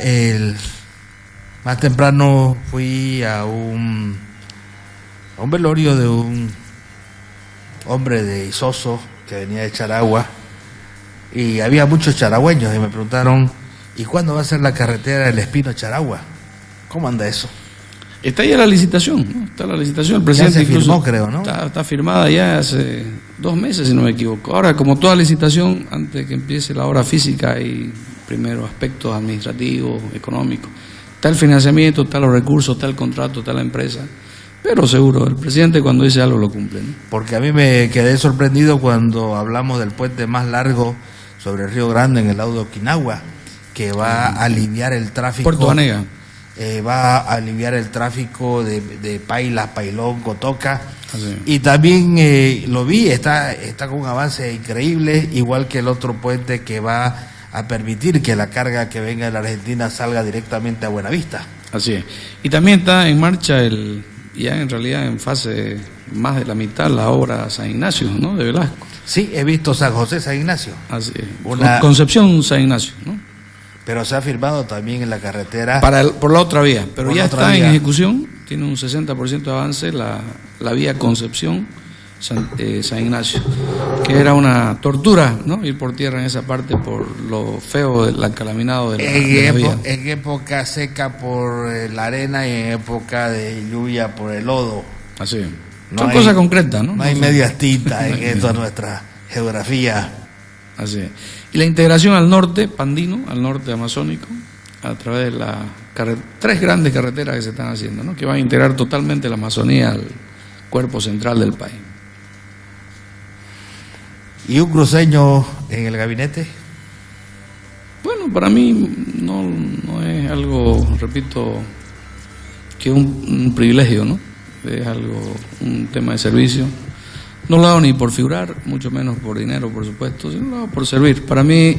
[SPEAKER 3] más temprano fui a un velorio de un hombre de Isoso que venía de Charagua, y había muchos charagüeños y me preguntaron, ¿y cuándo va a ser la carretera del Espino Charagua? ¿Cómo anda eso?
[SPEAKER 4] Está ya la licitación, ¿no? Está la licitación. El presidente
[SPEAKER 3] ya se firmó,
[SPEAKER 4] incluso
[SPEAKER 3] creo, ¿no?
[SPEAKER 4] está firmada ya hace 2 meses, si no me equivoco. Ahora, como toda licitación, antes de que empiece la obra física, hay primero aspectos administrativos, económicos. Está el financiamiento, está los recursos, está el contrato, está la empresa. Pero seguro, el presidente cuando dice algo lo cumple, ¿no?
[SPEAKER 3] Porque a mí me quedé sorprendido cuando hablamos del puente más largo sobre el Río Grande en el lado de Okinawa, que va a aliviar el tráfico.
[SPEAKER 4] Puerto Banega.
[SPEAKER 3] Va a aliviar el tráfico de Paila, Pailón, Cotoca.
[SPEAKER 4] Así.
[SPEAKER 3] Y también lo vi, está con un avance increíble, igual que el otro puente que va a permitir que la carga que venga de la Argentina salga directamente a Buenavista.
[SPEAKER 4] Así es. Y también está en marcha ya en realidad en fase más de la mitad la obra San Ignacio, ¿no? De Velasco.
[SPEAKER 3] Sí, he visto San José, San Ignacio.
[SPEAKER 4] Así es.
[SPEAKER 3] Una-
[SPEAKER 4] Concepción San Ignacio, ¿no?
[SPEAKER 3] Pero se ha firmado también en la carretera.
[SPEAKER 4] Por la otra vía, pero
[SPEAKER 3] Por
[SPEAKER 4] ya
[SPEAKER 3] la otra
[SPEAKER 4] está
[SPEAKER 3] vía.
[SPEAKER 4] en ejecución, tiene un 60% de avance la vía Concepción San Ignacio, que era una tortura, ¿no? Ir por tierra en esa parte por lo feo del acalaminado de la vía.
[SPEAKER 3] En época seca por la arena y en época de lluvia por el lodo.
[SPEAKER 4] Así.
[SPEAKER 3] No
[SPEAKER 4] Son
[SPEAKER 3] hay-
[SPEAKER 4] cosas concretas, ¿no?
[SPEAKER 3] No hay
[SPEAKER 4] son-
[SPEAKER 3] medias tintas
[SPEAKER 4] no
[SPEAKER 3] en
[SPEAKER 4] hay
[SPEAKER 3] esto,
[SPEAKER 4] medias.
[SPEAKER 3] nuestra geografía.
[SPEAKER 4] Así es. Y la integración al norte, Pandino, al norte amazónico, a través de 3 grandes carreteras que se están haciendo, ¿no? Que van a integrar totalmente la Amazonía al cuerpo central del país.
[SPEAKER 3] ¿Y un cruceño en el gabinete?
[SPEAKER 4] Bueno, para mí no es algo, repito, que un privilegio, ¿no? Es un tema de servicio. No lo hago ni por figurar, mucho menos por dinero, por supuesto, sino lo hago por servir. Para mí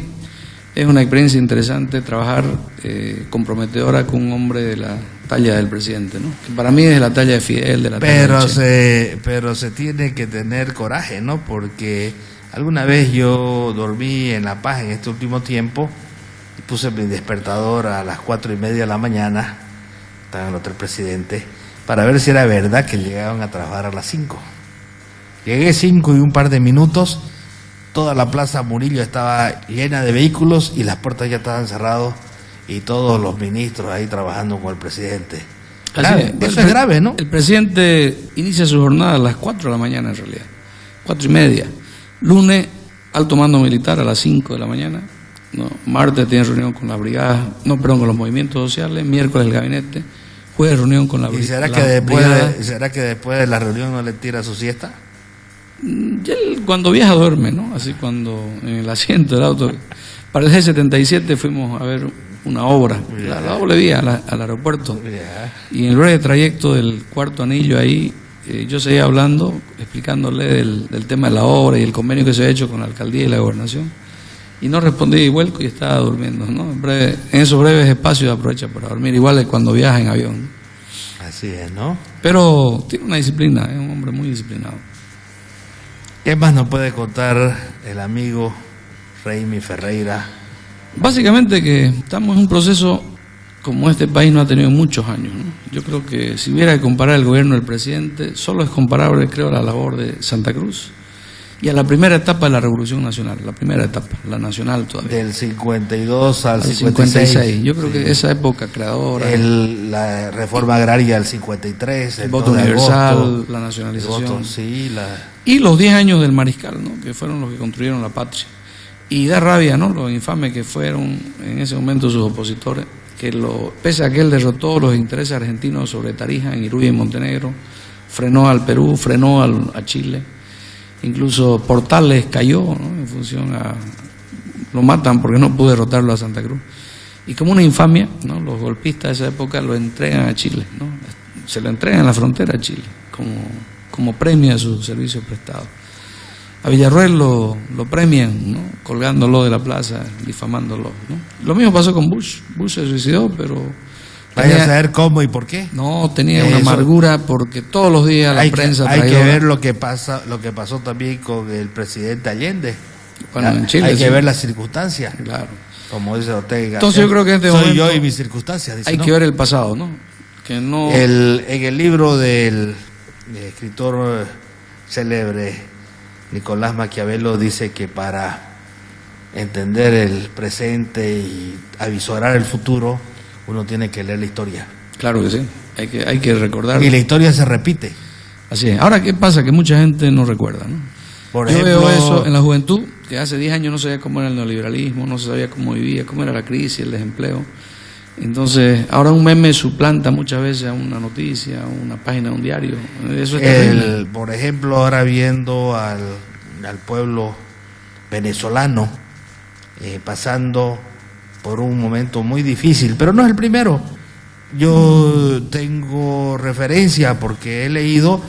[SPEAKER 4] es una experiencia interesante trabajar comprometedora con un hombre de la talla del presidente, ¿no? Que para mí es de la talla de Fidel, de la talla de Che.
[SPEAKER 3] Pero se tiene que tener coraje, ¿no? Porque alguna vez yo dormí en La Paz en este último tiempo y puse mi despertador a las 4:30 de la mañana, estaba en el hotel presidente, para ver si era verdad que llegaban a trabajar a las 5. Llegué 5 y un par de minutos, toda la plaza Murillo estaba llena de vehículos y las puertas ya estaban cerradas y todos los ministros ahí trabajando con el presidente. Grave, eso es grave, ¿no?
[SPEAKER 4] El presidente inicia su jornada a las 4 de la mañana en realidad, 4:30. Lunes, alto mando militar a las 5 de la mañana. ¿No? Martes tiene reunión con las brigadas, con los movimientos sociales. Miércoles el gabinete. Jueves reunión con la
[SPEAKER 3] ¿Y
[SPEAKER 4] brigada.
[SPEAKER 3] será que después de la reunión no le tira su siesta?
[SPEAKER 4] Ya él, cuando viaja duerme, ¿no? Así cuando en el asiento del auto. Para el G77 fuimos a ver una obra, la doble vía al aeropuerto.
[SPEAKER 3] Ya.
[SPEAKER 4] Y en el breve trayecto del cuarto anillo ahí, yo seguía hablando, explicándole del tema de la obra y el convenio que se ha hecho con la alcaldía y la gobernación. Y no respondí y vuelco y estaba durmiendo, ¿no? En esos breves espacios aprovecha para dormir, igual que cuando viaja en avión.
[SPEAKER 3] Así es, ¿no?
[SPEAKER 4] Pero tiene una disciplina, es un hombre muy disciplinado.
[SPEAKER 3] ¿Qué más nos puede contar el amigo Raimi Ferreira?
[SPEAKER 4] Básicamente que estamos en un proceso como este país no ha tenido muchos años, ¿no? Yo creo que si hubiera que comparar el gobierno del presidente, solo es comparable, creo, a la labor de Santa Cruz y a la primera etapa de la Revolución Nacional, la primera etapa, la nacional todavía.
[SPEAKER 3] Del 52 al
[SPEAKER 4] Al
[SPEAKER 3] 56.
[SPEAKER 4] Yo creo que esa época creadora,
[SPEAKER 3] La reforma agraria del 53,
[SPEAKER 4] el voto
[SPEAKER 3] 2 de
[SPEAKER 4] universal,
[SPEAKER 3] agosto,
[SPEAKER 4] la
[SPEAKER 3] el
[SPEAKER 4] nacionalización.
[SPEAKER 3] voto, sí,
[SPEAKER 4] Y los 10 años del Mariscal, ¿no? Que fueron los que construyeron la patria. Y da rabia, ¿no? Lo infame que fueron en ese momento sus opositores, que pese a que él derrotó los intereses argentinos sobre Tarija, en Iruya y Montenegro, frenó al Perú, frenó a Chile, incluso Portales cayó, ¿no? En función lo matan porque no pudo derrotarlo a Santa Cruz. Y como una infamia, ¿no? Los golpistas de esa época lo entregan a Chile, ¿no? Se lo entregan en la frontera a Chile, como premio a sus servicios prestados. A Villarroel lo premian, ¿no? Colgándolo de la plaza, difamándolo, ¿no? Lo mismo pasó con Bush. Bush se suicidó, pero
[SPEAKER 3] Vaya a saber cómo y por qué.
[SPEAKER 4] no tenía una
[SPEAKER 3] Eso.
[SPEAKER 4] amargura porque todos los días la prensa
[SPEAKER 3] hay que
[SPEAKER 4] traidora.
[SPEAKER 3] ver lo que pasó también con el presidente Allende.
[SPEAKER 4] Bueno, en Chile,
[SPEAKER 3] hay que
[SPEAKER 4] sí.
[SPEAKER 3] ver las circunstancias,
[SPEAKER 4] Claro.
[SPEAKER 3] como dice Ortega.
[SPEAKER 4] Entonces yo creo que en este
[SPEAKER 3] soy
[SPEAKER 4] momento
[SPEAKER 3] yo y mis circunstancias. Dice,
[SPEAKER 4] Hay
[SPEAKER 3] ¿no?
[SPEAKER 4] que ver el pasado, ¿no? Que no.
[SPEAKER 3] En el libro del escritor célebre Nicolás Maquiavelo dice que para entender el presente y avisorar el futuro uno tiene que leer la historia.
[SPEAKER 4] Claro que sí, hay que recordar.
[SPEAKER 3] Y la historia se repite.
[SPEAKER 4] Así es. Ahora, ¿qué pasa? Que mucha gente no recuerda, ¿no?
[SPEAKER 3] Por
[SPEAKER 4] Yo
[SPEAKER 3] ejemplo,
[SPEAKER 4] veo eso en la juventud, que hace 10 años no sabía cómo era el neoliberalismo, no sabía cómo vivía, cómo era la crisis, el desempleo. Entonces, ahora un meme suplanta muchas veces a una noticia, a una página de un diario. Eso es terrible.
[SPEAKER 3] por ejemplo, ahora viendo al pueblo venezolano pasando por un momento muy difícil, pero no es el primero. Yo tengo referencia porque he leído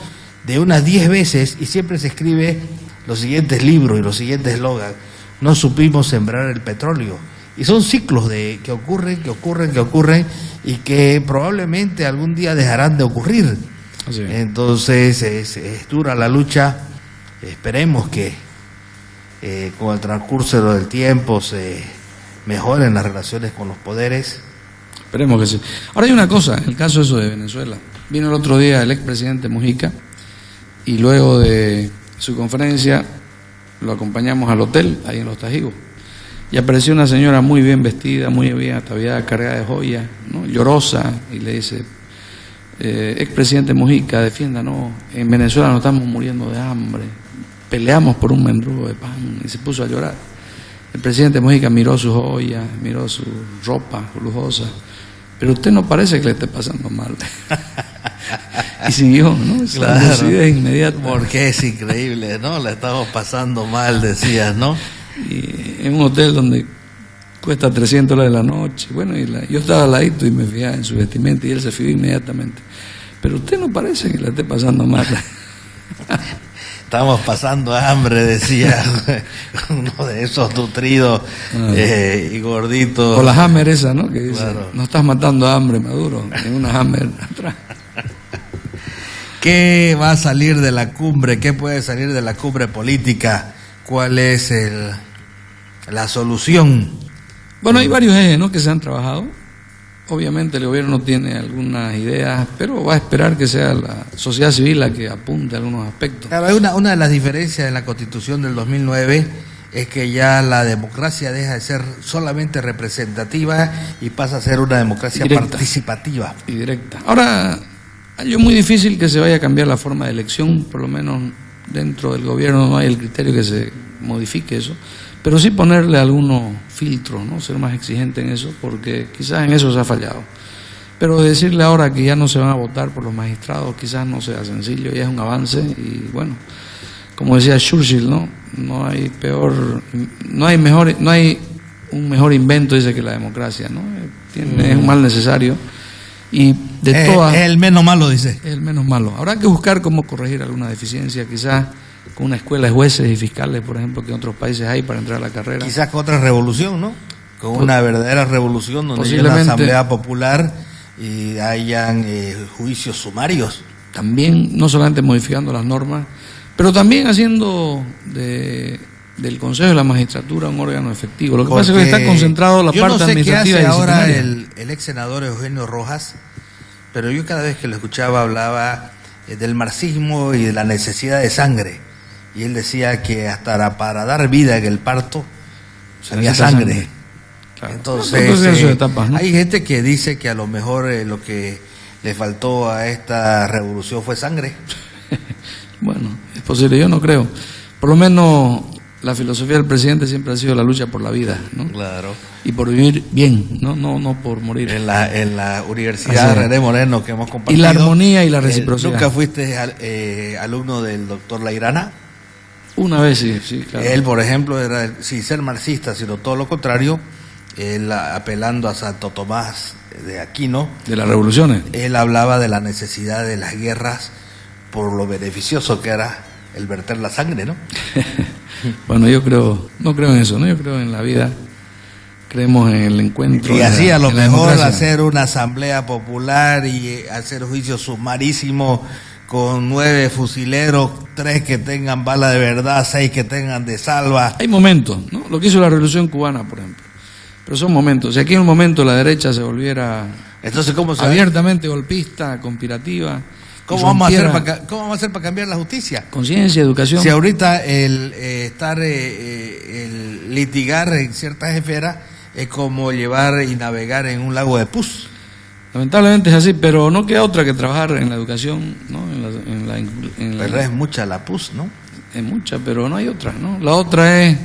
[SPEAKER 3] de unas 10 veces y siempre se escribe los siguientes libros y los siguientes eslogans. No supimos sembrar el petróleo. Y son ciclos que ocurren y que probablemente algún día dejarán de ocurrir.
[SPEAKER 4] Así es.
[SPEAKER 3] Entonces es dura la lucha. Esperemos que con el transcurso del tiempo se mejoren las relaciones con los poderes.
[SPEAKER 4] Esperemos que sí. Ahora hay una cosa, en el caso eso de Venezuela. Vino el otro día el expresidente Mujica y luego de su conferencia lo acompañamos al hotel, ahí en Los Tajigos. Y apareció una señora muy bien vestida, muy bien ataviada, cargada de joyas, ¿no? Llorosa, y le dice, expresidente Mujica, defiéndanos, en Venezuela nos estamos muriendo de hambre, peleamos por un mendrugo de pan, y se puso a llorar. El presidente Mujica miró sus joyas, miró su ropa lujosa, pero usted no parece que le esté pasando mal. Y siguió, ¿no?
[SPEAKER 3] Claro.
[SPEAKER 4] La lucidez inmediata.
[SPEAKER 3] Porque es increíble, ¿no? La estamos pasando mal, decías, ¿no?
[SPEAKER 4] Y en un hotel donde cuesta $300 la noche. Bueno, yo estaba al ladito y me fijaba en su vestimenta y él se fijó inmediatamente. Pero usted no parece que le esté pasando mal.
[SPEAKER 3] Estamos pasando hambre, decía uno de esos nutridos y gorditos.
[SPEAKER 4] Con la Hammer esa, ¿no? Que dice,
[SPEAKER 3] Claro.
[SPEAKER 4] no estás matando a hambre, Maduro, en una Hammer atrás.
[SPEAKER 3] ¿Qué va a salir de la cumbre? ¿Qué puede salir de la cumbre política? ¿Cuál es la solución?
[SPEAKER 4] Bueno, hay varios ejes, ¿no?, que se han trabajado. Obviamente el gobierno tiene algunas ideas, pero va a esperar que sea la sociedad civil la que apunte a algunos aspectos.
[SPEAKER 3] Claro, hay una de las diferencias en la Constitución del 2009 es que ya la democracia deja de ser solamente representativa y pasa a ser una democracia
[SPEAKER 4] Directa.
[SPEAKER 3] participativa.
[SPEAKER 4] Y directa. Ahora, es muy difícil que se vaya a cambiar la forma de elección, por lo menos dentro del gobierno no hay el criterio que se modifique eso, pero sí ponerle algunos filtros, ¿no? Ser más exigente en eso, porque quizás en eso se ha fallado. Pero decirle ahora que ya no se van a votar por los magistrados quizás no sea sencillo, ya es un avance y bueno, como decía Churchill, no hay un mejor invento, dice, que la democracia, ¿no? Es un mal necesario y de todas
[SPEAKER 3] Es el menos malo, dice.
[SPEAKER 4] es el menos malo. Habrá que buscar cómo corregir alguna deficiencia, quizás con una escuela de jueces y fiscales, por ejemplo, que en otros países hay para entrar a la carrera.
[SPEAKER 3] Quizás con otra revolución, ¿no? Con una verdadera revolución donde haya una
[SPEAKER 4] Posiblemente.
[SPEAKER 3] asamblea popular y hayan juicios sumarios.
[SPEAKER 4] También, no solamente modificando las normas, pero también haciendo del Consejo de la Magistratura un órgano efectivo. Lo que pasa es que está concentrado la
[SPEAKER 3] yo
[SPEAKER 4] parte
[SPEAKER 3] no sé qué
[SPEAKER 4] administrativa
[SPEAKER 3] hace
[SPEAKER 4] y
[SPEAKER 3] ahora
[SPEAKER 4] disciplinaria.
[SPEAKER 3] el ex senador Eugenio Rojas, pero yo cada vez que lo escuchaba hablaba del marxismo y de la necesidad de sangre. Y él decía que hasta para dar vida en el parto había
[SPEAKER 4] necesita
[SPEAKER 3] sangre.
[SPEAKER 4] Claro.
[SPEAKER 3] Entonces,
[SPEAKER 4] Entonces, eso de etapas, ¿no?
[SPEAKER 3] hay gente que dice que a lo mejor lo que le faltó a esta revolución fue sangre.
[SPEAKER 4] Bueno, es posible, yo no creo. Por lo menos la filosofía del presidente siempre ha sido la lucha por la vida, ¿no?
[SPEAKER 3] Claro.
[SPEAKER 4] Y por vivir bien, no por morir.
[SPEAKER 3] En la Universidad
[SPEAKER 4] Así es.
[SPEAKER 3] René Moreno que hemos
[SPEAKER 4] Y
[SPEAKER 3] compartido.
[SPEAKER 4] la armonía y la reciprocidad.
[SPEAKER 3] ¿Nunca fuiste alumno del doctor Lairana?
[SPEAKER 4] Una vez sí, claro.
[SPEAKER 3] Él, por ejemplo, era sin ser marxista, sino todo lo contrario, él apelando a Santo Tomás de Aquino,
[SPEAKER 4] De las revoluciones.
[SPEAKER 3] él hablaba de la necesidad de las guerras por lo beneficioso que era el verter la sangre, ¿no?
[SPEAKER 4] Bueno, no creo en eso, ¿no? Yo creo en la vida, creemos en el encuentro.
[SPEAKER 3] Y así a lo
[SPEAKER 4] en la
[SPEAKER 3] mejor
[SPEAKER 4] democracia.
[SPEAKER 3] hacer una asamblea popular y hacer juicios sumarísimos con 9 fusileros, 3 que tengan bala de verdad, 6 que tengan de salva.
[SPEAKER 4] Hay momentos, ¿no? Lo que hizo la Revolución Cubana, por ejemplo. Pero son momentos. Si aquí en un momento la derecha se volviera
[SPEAKER 3] Entonces, ¿cómo
[SPEAKER 4] abiertamente golpista, conspirativa,
[SPEAKER 3] ¿Cómo vamos a hacer para cambiar la justicia?
[SPEAKER 4] conciencia, educación?
[SPEAKER 3] Si ahorita el litigar en ciertas esferas es como llevar y navegar en un lago de pus.
[SPEAKER 4] Lamentablemente es así, pero no queda otra que trabajar en la educación, ¿no?
[SPEAKER 3] Pero es mucha la PUS, ¿no?
[SPEAKER 4] Es mucha, pero no hay otra, ¿no? La otra es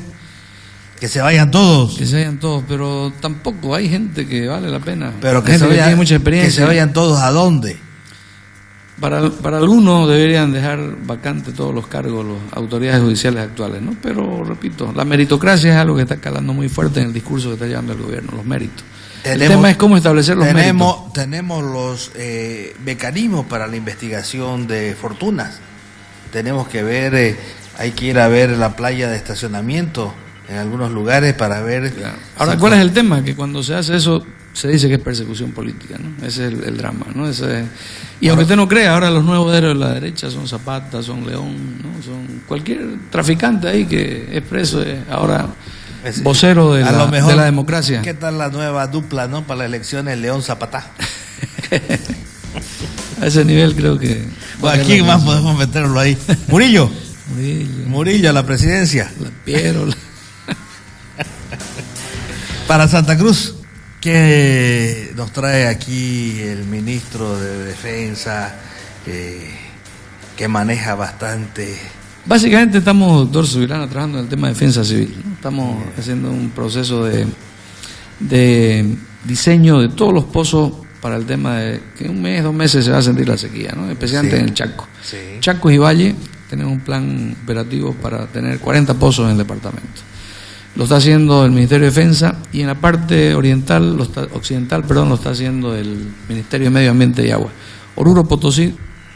[SPEAKER 3] que se vayan todos.
[SPEAKER 4] Que se vayan todos, pero tampoco hay gente que vale la pena.
[SPEAKER 3] Pero que
[SPEAKER 4] gente
[SPEAKER 3] se vayan,
[SPEAKER 4] que tiene mucha experiencia.
[SPEAKER 3] Que se vayan todos ¿a dónde?
[SPEAKER 4] Para algunos deberían dejar vacante todos los cargos las autoridades judiciales actuales, ¿no? Pero repito, la meritocracia es algo que está calando muy fuerte en el discurso que está llevando el gobierno, los méritos. El tema es cómo establecer los méritos.
[SPEAKER 3] Tenemos los mecanismos para la investigación de fortunas. Tenemos que ver, hay que ir a ver la playa de estacionamiento en algunos lugares para ver.
[SPEAKER 4] Claro. Ahora, ¿cuál es el tema? Que cuando se hace eso se dice que es persecución política, ¿no? Ese es el drama, ¿no? Y aunque usted no crea, ahora los nuevos héroes de la derecha son Zapata, son León, ¿no? Son cualquier traficante ahí que es preso, ahora vocero de la democracia.
[SPEAKER 3] ¿Qué tal la nueva dupla, no? Para las elecciones, León Zapata.
[SPEAKER 4] A ese nivel creo que...
[SPEAKER 3] Bueno, ¿a quién más podemos meterlo ahí? Murillo a la presidencia.
[SPEAKER 4] La Piero.
[SPEAKER 3] Para Santa Cruz, ¿qué nos trae aquí el ministro de Defensa, que maneja bastante?
[SPEAKER 4] Básicamente estamos, doctor Subirana, trabajando en el tema de defensa civil, ¿no? Estamos haciendo un proceso de diseño de todos los pozos para el tema de que en 1 mes, 2 meses se va a sentir la sequía, ¿no? Especialmente en el Chaco.
[SPEAKER 3] Sí.
[SPEAKER 4] Chaco y Valle tenemos un plan operativo para tener 40 pozos en el departamento. Lo está haciendo el Ministerio de Defensa y en la parte occidental lo está haciendo el Ministerio de Medio Ambiente y Agua. Oruro, Potosí,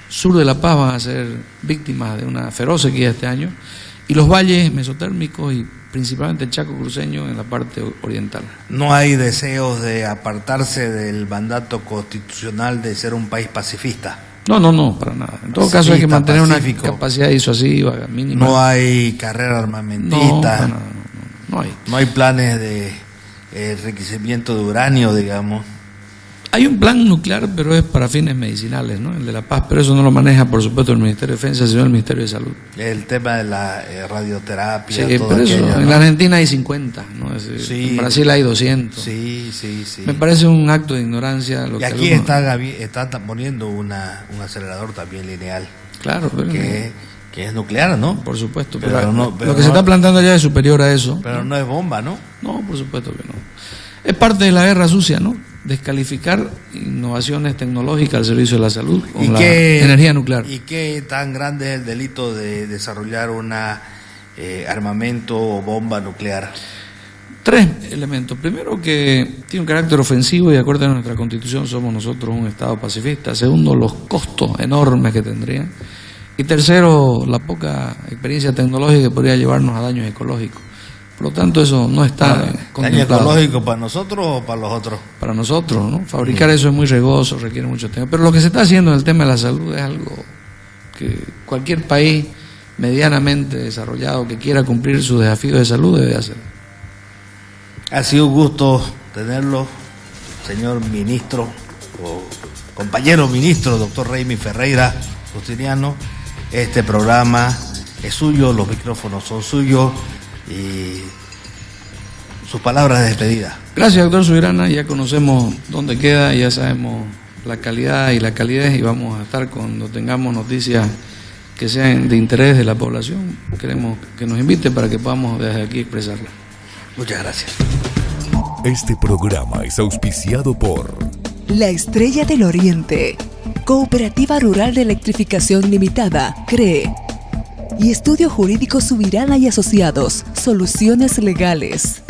[SPEAKER 4] sur de La Paz van a ser víctimas de una feroz sequía este año, y los valles mesotérmicos y principalmente el Chaco cruceño en la parte oriental.
[SPEAKER 3] ¿No hay deseos de apartarse del mandato constitucional de ser un país pacifista?
[SPEAKER 4] No, para nada. En todo caso hay que mantener una capacidad disuasiva mínima.
[SPEAKER 3] No hay carrera armamentista. No hay planes de enriquecimiento de uranio, digamos.
[SPEAKER 4] Hay un plan nuclear, pero es para fines medicinales, ¿no? El de La Paz, pero eso no lo maneja, por supuesto, el Ministerio de Defensa, sino el Ministerio de Salud.
[SPEAKER 3] El tema de la radioterapia.
[SPEAKER 4] Sí, todo pero aquello, eso, ¿no? En la Argentina hay 50, ¿no? Sí, en Brasil hay 200.
[SPEAKER 3] Sí.
[SPEAKER 4] Me parece un acto de ignorancia.
[SPEAKER 3] Y aquí está poniendo un acelerador también lineal.
[SPEAKER 4] Claro, pero
[SPEAKER 3] que es nuclear, ¿no?
[SPEAKER 4] Por supuesto, pero lo que se está planteando allá es superior a eso.
[SPEAKER 3] Pero no es bomba, ¿no?
[SPEAKER 4] No, por supuesto que no. Es parte de la guerra sucia, ¿no? Descalificar innovaciones tecnológicas al servicio de la salud con la energía nuclear.
[SPEAKER 3] ¿Y qué tan grande es el delito de desarrollar una armamento o bomba nuclear?
[SPEAKER 4] 3 elementos. Primero, que tiene un carácter ofensivo y de acuerdo a nuestra Constitución somos nosotros un Estado pacifista. Segundo, los costos enormes que tendrían. Y tercero, la poca experiencia tecnológica que podría llevarnos a daños ecológicos. Por lo tanto, eso no está contemplado.
[SPEAKER 3] ¿Daño ecológico para nosotros o para los otros?
[SPEAKER 4] Para nosotros, ¿no? Fabricar eso es muy riesgoso, requiere mucho tiempo. Pero lo que se está haciendo en el tema de la salud es algo que cualquier país medianamente desarrollado que quiera cumplir sus desafíos de salud debe hacer.
[SPEAKER 3] Ha sido un gusto tenerlo, señor ministro, o compañero ministro, doctor Raimi Ferreira Justiniano. Este programa es suyo, los micrófonos son suyos y sus palabras de despedida.
[SPEAKER 4] Gracias, doctor Subirana. Ya conocemos dónde queda, ya sabemos la calidad y la calidez, y vamos a estar cuando tengamos noticias que sean de interés de la población. Queremos que nos invite para que podamos desde aquí expresarla.
[SPEAKER 3] Muchas gracias.
[SPEAKER 1] Este programa es auspiciado por
[SPEAKER 2] La Estrella del Oriente, Cooperativa Rural de Electrificación Limitada, CREE, y Estudio Jurídico Subirana y Asociados, Soluciones Legales.